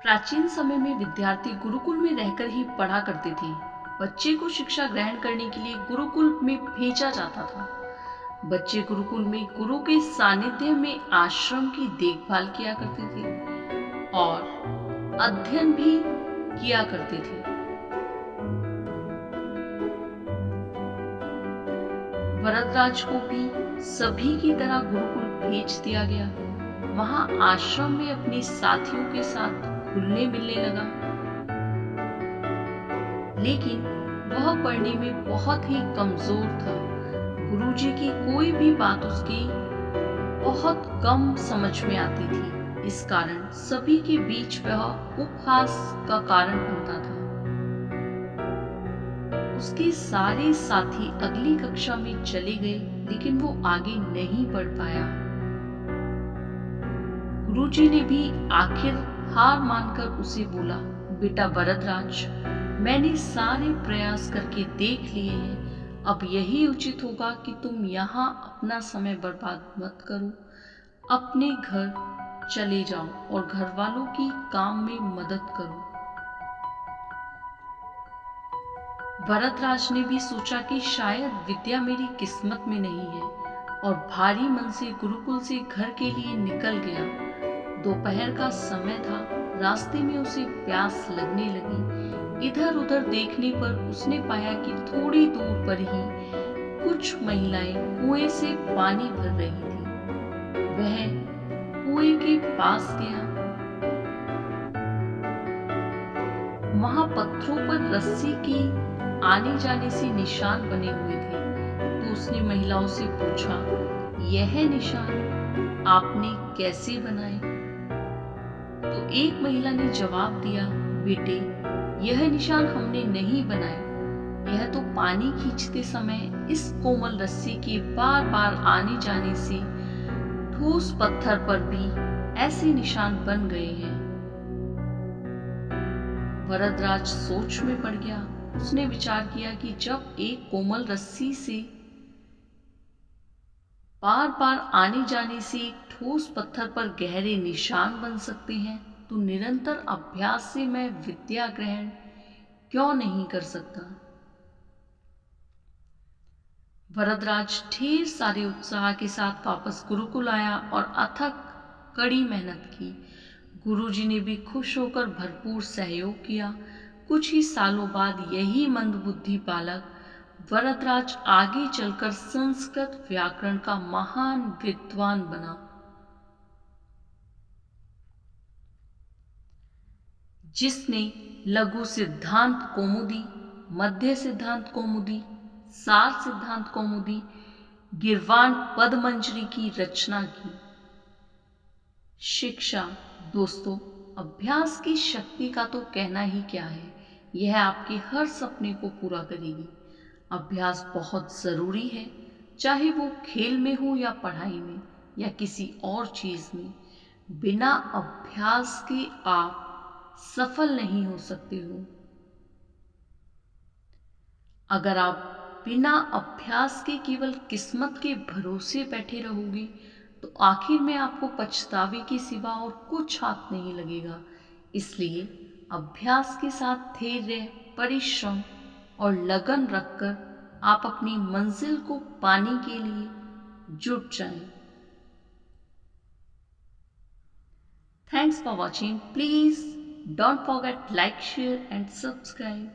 प्राचीन समय में विद्यार्थी गुरुकुल में रहकर ही पढ़ा करते थे। बच्चे को शिक्षा ग्रहण करने के लिए गुरुकुल में भेजा जाता था। बच्चे गुरुकुल में गुरु के सानिध्य में आश्रम की देखभाल किया करते थे और अध्ययन भी किया करते थे। वरदराज को भी सभी की तरह गुरुकुल भेज दिया गया। वहां आश्रम में अपने साथियों के साथ घुलने मिलने लगा, लेकिन वह पढ़ने में बहुत ही कमजोर था। गुरुजी की कोई भी बात उसकी बहुत कम समझ में आती थी। इस कारण सभी के बीच वह उपहास का कारण बनता था। उसके सारे साथी अगली कक्षा में चले गए, लेकिन वो आगे नहीं बढ़ पाया। गुरुजी ने भी आखिर हार मानकर उसे बोला, बेटा वरदराज, मैंने सारे प्रयास करके देख लिए हैं। अब यही उचित होगा कि तुम यहाँ अपना समय बर्बाद मत करो। अपने घर चले जाओ और घर वालों की काम में मदद करो। वरदराज ने भी सोचा कि शायद विद्या मेरी किस्मत में नहीं है, और भारी मन से गुरुकुल से घर के लिए निकल गया। दोपहर का समय था। रास्ते में उसे प्यास लगने लगी। इधर उधर देखने पर उसने पाया कि थोड़ी दूर पर ही कुछ महिलाएं कुएं से पानी भर रही थी। वह कुएं के पास गया। वहां पत्थरों पर रस्सी की आने जाने से निशान बने हुए थे। तो उसने महिलाओं से पूछा, यह निशान आपने कैसे बनाए? तो एक महिला ने जवाब दिया, बेटे, यह निशान हमने नहीं बनाए। यह तो पानी खींचते समय इस कोमल रस्सी के बार बार आने जाने से ठोस पत्थर पर भी ऐसे निशान बन गए हैं। वरदराज सोच में पड़ गया। उसने विचार किया कि जब एक कोमल रस्सी से बार बार आने जाने से एक ठोस पत्थर पर गहरे निशान बन सकते हैं, तो निरंतर अभ्यास से मैं विद्या ग्रहण क्यों नहीं कर सकता। वरदराज ढेर सारे उत्साह के साथ वापस गुरुकुल आया और अथक कड़ी मेहनत की। गुरुजी ने भी खुश होकर भरपूर सहयोग किया। कुछ ही सालों बाद यही मंदबुद्धि बालक वरदराज आगे चलकर संस्कृत व्याकरण का महान विद्वान बना। जिसने लघु सिद्धांत कौमुदी, मध्य सिद्धांत कौमुदी, सार सिद्धांत कौमुदी, गिरवान पदमंजरी की रचना की। शिक्षा दोस्तों, अभ्यास की शक्ति का तो कहना ही क्या है। यह आपके हर सपने को पूरा करेगी। अभ्यास बहुत ज़रूरी है, चाहे वो खेल में हो या पढ़ाई में या किसी और चीज़ में। बिना अभ्यास के आप सफल नहीं हो सकते हो। अगर आप बिना अभ्यास के केवल किस्मत के भरोसे बैठे रहोगे, तो आखिर में आपको पछतावे के सिवा और कुछ हाथ नहीं लगेगा। इसलिए अभ्यास के साथ धैर्य, परिश्रम और लगन रखकर आप अपनी मंजिल को पाने के लिए जुट जाएं। Thanks for watching. Please don't forget like, share and subscribe.